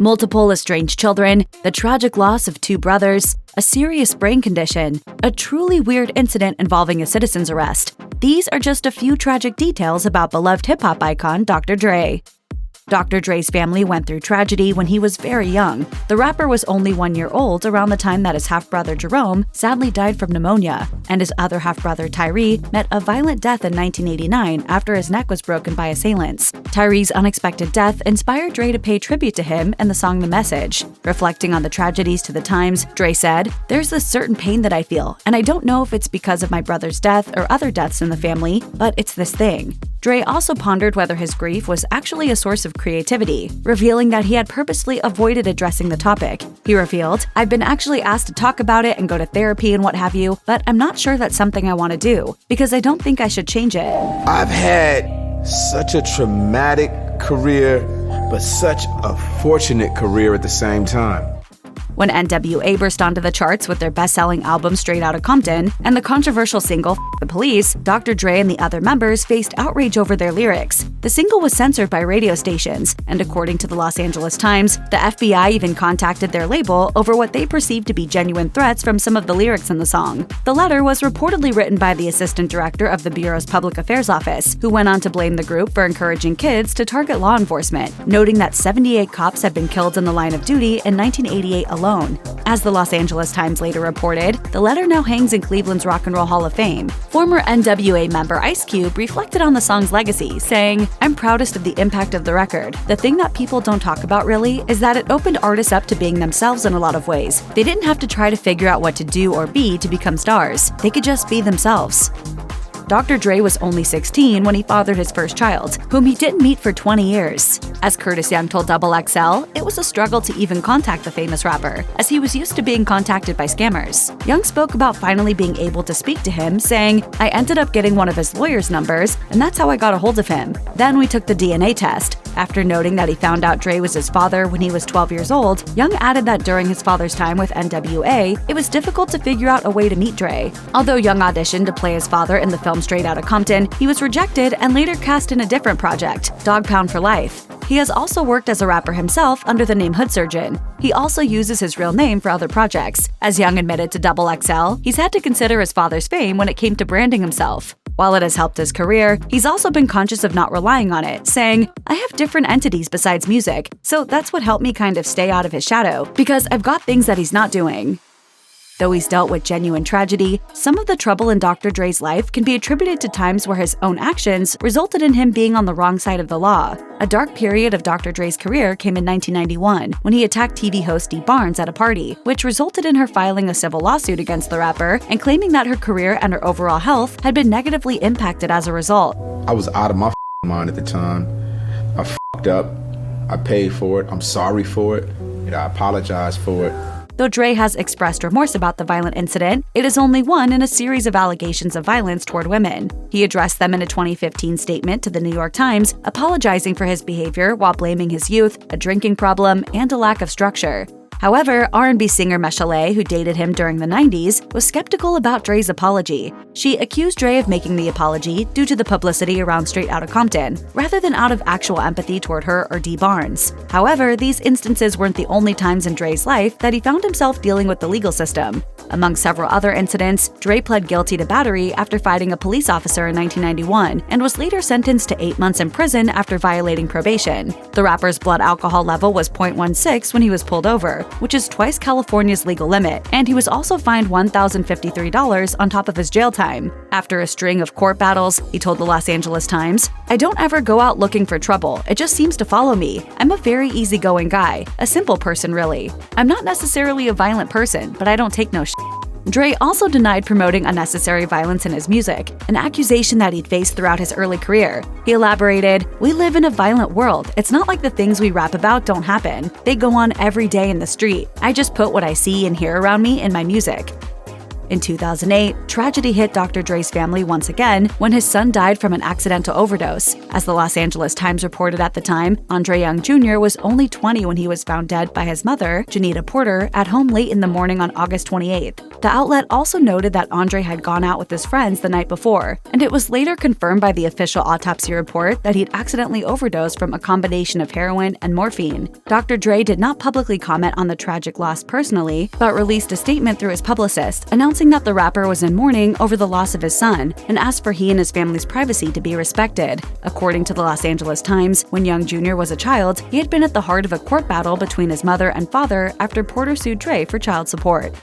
multiple estranged children, the tragic loss of 2 brothers, a serious brain condition, a truly weird incident involving a citizen's arrest. These are just a few tragic details about beloved hip-hop icon Dr. Dre. Dr. Dre's family went through tragedy when he was very young. The rapper was only 1 year old around the time that his half-brother Jerome sadly died from pneumonia, and his other half-brother Tyree met a violent death in 1989 after his neck was broken by assailants. Tyree's unexpected death inspired Dre to pay tribute to him in the song The Message. Reflecting on the tragedies to the times, Dre said, "There's this certain pain that I feel, and I don't know if it's because of my brother's death or other deaths in the family, but it's this thing." Dre also pondered whether his grief was actually a source of creativity, revealing that he had purposely avoided addressing the topic. He revealed, "I've been actually asked to talk about it and go to therapy and what have you, but I'm not sure that's something I want to do, because I don't think I should change it." I've had such a traumatic career, but such a fortunate career at the same time. When N.W.A. burst onto the charts with their best-selling album Straight Outta Compton and the controversial single F the Police, Dr. Dre and the other members faced outrage over their lyrics. The single was censored by radio stations, and according to the Los Angeles Times, the FBI even contacted their label over what they perceived to be genuine threats from some of the lyrics in the song. The letter was reportedly written by the assistant director of the Bureau's Public Affairs Office, who went on to blame the group for encouraging kids to target law enforcement, noting that 78 cops had been killed in the line of duty in 1988 alone. As the Los Angeles Times later reported, the letter now hangs in Cleveland's Rock and Roll Hall of Fame. Former N.W.A. member Ice Cube reflected on the song's legacy, saying, "I'm proudest of the impact of the record. The thing that people don't talk about really is that it opened artists up to being themselves in a lot of ways. They didn't have to try to figure out what to do or be to become stars. They could just be themselves." Dr. Dre was only 16 when he fathered his first child, whom he didn't meet for 20 years. As Curtis Young told XXL, it was a struggle to even contact the famous rapper, as he was used to being contacted by scammers. Young spoke about finally being able to speak to him, saying, "I ended up getting one of his lawyer's numbers, and that's how I got a hold of him. Then we took the DNA test." After noting that he found out Dre was his father when he was 12 years old, Young added that during his father's time with N.W.A., it was difficult to figure out a way to meet Dre. Although Young auditioned to play his father in the film Straight Outta Compton, he was rejected and later cast in a different project, Dog Pound for Life. He has also worked as a rapper himself under the name Hood Surgeon. He also uses his real name for other projects. As Young admitted to XXL, he's had to consider his father's fame when it came to branding himself. While it has helped his career, he's also been conscious of not relying on it, saying, "I have different entities besides music, so that's what helped me kind of stay out of his shadow, because I've got things that he's not doing." Though he's dealt with genuine tragedy, some of the trouble in Dr. Dre's life can be attributed to times where his own actions resulted in him being on the wrong side of the law. A dark period of Dr. Dre's career came in 1991, when he attacked TV host Dee Barnes at a party, which resulted in her filing a civil lawsuit against the rapper and claiming that her career and her overall health had been negatively impacted as a result. I was out of my mind at the time. I fucked up. I paid for it. I'm sorry for it. And I apologize for it. Though Dre has expressed remorse about the violent incident, it is only one in a series of allegations of violence toward women. He addressed them in a 2015 statement to the New York Times, apologizing for his behavior while blaming his youth, a drinking problem, and a lack of structure. However, R&B singer Meshale, who dated him during the 90s, was skeptical about Dre's apology. She accused Dre of making the apology due to the publicity around Straight Outta Compton, rather than out of actual empathy toward her or Dee Barnes. However, these instances weren't the only times in Dre's life that he found himself dealing with the legal system. Among several other incidents, Dre pled guilty to battery after fighting a police officer in 1991 and was later sentenced to 8 months in prison after violating probation. The rapper's blood alcohol level was 0.16 when he was pulled over, which is twice California's legal limit, and he was also fined $1,053 on top of his jail time. After a string of court battles, he told the Los Angeles Times, "I don't ever go out looking for trouble, it just seems to follow me. I'm a very easygoing guy, a simple person really. I'm not necessarily a violent person, but I don't take no shit." Dre also denied promoting unnecessary violence in his music, an accusation that he'd faced throughout his early career. He elaborated, "We live in a violent world. It's not like the things we rap about don't happen. They go on every day in the street. I just put what I see and hear around me in my music." In 2008, tragedy hit Dr. Dre's family once again when his son died from an accidental overdose. As the Los Angeles Times reported at the time, Andre Young Jr. was only 20 when he was found dead by his mother, Janita Porter, at home late in the morning on August 28th. The outlet also noted that Andre had gone out with his friends the night before, and it was later confirmed by the official autopsy report that he'd accidentally overdosed from a combination of heroin and morphine. Dr. Dre did not publicly comment on the tragic loss personally, but released a statement through his publicist announcing that the rapper was in mourning over the loss of his son and asked for he and his family's privacy to be respected. According to the Los Angeles Times, when Young Jr. was a child, he had been at the heart of a court battle between his mother and father after Porter sued Dre for child support.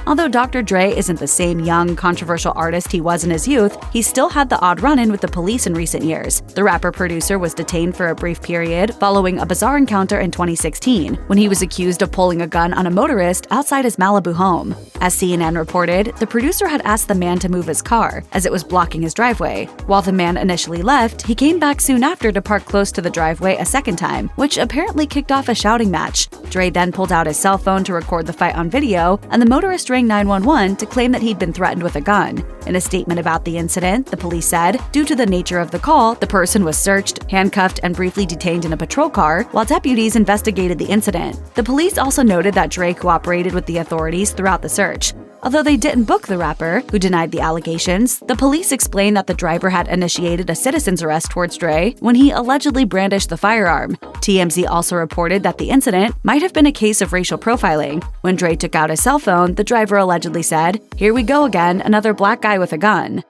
Although Dr. Dre isn't the same young, controversial artist he was in his youth, he still had the odd run-in with the police in recent years. The rapper-producer was detained for a brief period following a bizarre encounter in 2016, when he was accused of pulling a gun on a motorist outside his Malibu home. As CNN reported, the producer had asked the man to move his car, as it was blocking his driveway. While the man initially left, he came back soon after to park close to the driveway a second time, which apparently kicked off a shouting match. Dre then pulled out his cell phone to record the fight on video, and the motorist rang 911 to claim that he'd been threatened with a gun. In a statement about the incident, the police said, due to the nature of the call, the person was searched, handcuffed, and briefly detained in a patrol car while deputies investigated the incident. The police also noted that Dre cooperated with the authorities throughout the search. Although they didn't book the rapper, who denied the allegations, the police explained that the driver had initiated a citizen's arrest towards Dre when he allegedly brandished the firearm. TMZ also reported that the incident might have been a case of racial profiling. When Dre took out his cell phone, the driver allegedly said, "Here we go again, another black guy with a gun."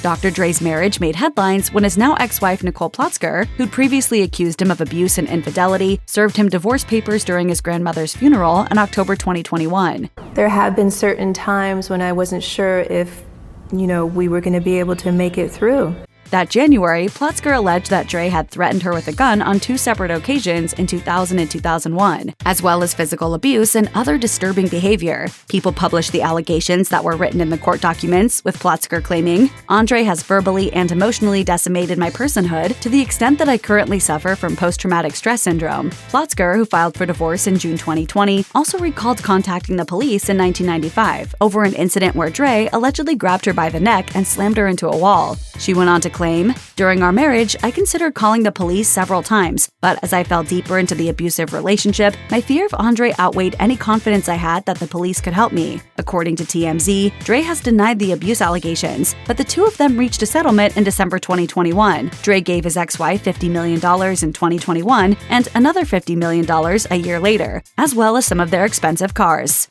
Dr. Dre's marriage made headlines when his now ex-wife Nicole Plotzker, who'd previously accused him of abuse and infidelity, served him divorce papers during his grandmother's funeral in October 2021. There have been certain times when I wasn't sure if, we were going to be able to make it through. That January, Plotzker alleged that Dre had threatened her with a gun on 2 separate occasions in 2000 and 2001, as well as physical abuse and other disturbing behavior. People published the allegations that were written in the court documents, with Plotzker claiming, "Andre has verbally and emotionally decimated my personhood to the extent that I currently suffer from post-traumatic stress syndrome." Plotzker, who filed for divorce in June 2020, also recalled contacting the police in 1995 over an incident where Dre allegedly grabbed her by the neck and slammed her into a wall. She went on to claim, "During our marriage, I considered calling the police several times, but as I fell deeper into the abusive relationship, my fear of Andre outweighed any confidence I had that the police could help me." According to TMZ, Dre has denied the abuse allegations, but the two of them reached a settlement in December 2021. Dre gave his ex-wife $50 million in 2021 and another $50 million a year later, as well as some of their expensive cars.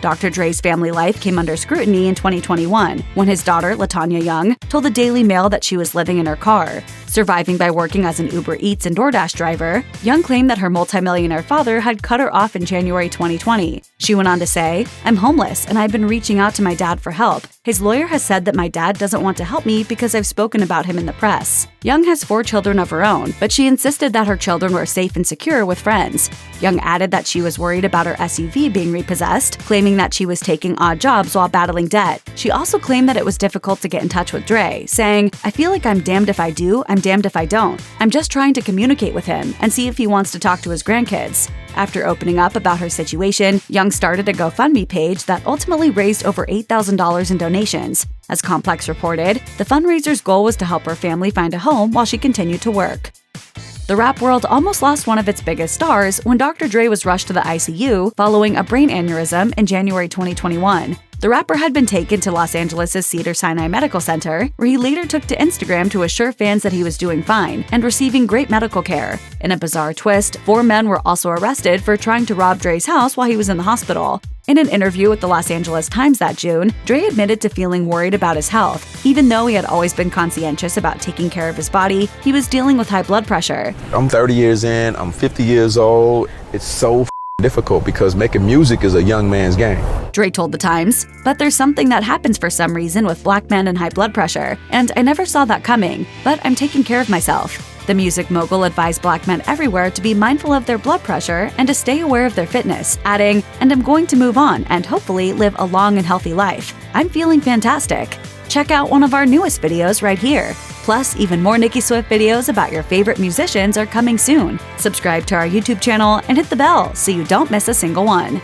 Dr. Dre's family life came under scrutiny in 2021 when his daughter, LaTanya Young, told the Daily Mail that she was living in her car. Surviving by working as an Uber Eats and DoorDash driver, Young claimed that her multimillionaire father had cut her off in January 2020. She went on to say, "I'm homeless and I've been reaching out to my dad for help. His lawyer has said that my dad doesn't want to help me because I've spoken about him in the press." Young has 4 children of her own, but she insisted that her children were safe and secure with friends. Young added that she was worried about her SUV being repossessed, claiming that she was taking odd jobs while battling debt. She also claimed that it was difficult to get in touch with Dre, saying, "I feel like I'm damned if I do, I'm damned if I don't. I'm just trying to communicate with him and see if he wants to talk to his grandkids." After opening up about her situation, Young started a GoFundMe page that ultimately raised over $8,000 in donations. As Complex reported, the fundraiser's goal was to help her family find a home while she continued to work. The rap world almost lost one of its biggest stars when Dr. Dre was rushed to the ICU following a brain aneurysm in January 2021. The rapper had been taken to Los Angeles' Cedars-Sinai Medical Center, where he later took to Instagram to assure fans that he was doing fine and receiving great medical care. In a bizarre twist, 4 men were also arrested for trying to rob Dre's house while he was in the hospital. In an interview with the Los Angeles Times that June, Dre admitted to feeling worried about his health. Even though he had always been conscientious about taking care of his body, he was dealing with high blood pressure. I'm 30 years in, I'm 50 years old. It's so difficult because making music is a young man's game. Dre told The Times, "But there's something that happens for some reason with black men and high blood pressure, and I never saw that coming, but I'm taking care of myself." The music mogul advised black men everywhere to be mindful of their blood pressure and to stay aware of their fitness, adding, "And I'm going to move on and hopefully live a long and healthy life. I'm feeling fantastic." Check out one of our newest videos right here. Plus, even more Nicki Swift videos about your favorite musicians are coming soon. Subscribe to our YouTube channel and hit the bell so you don't miss a single one.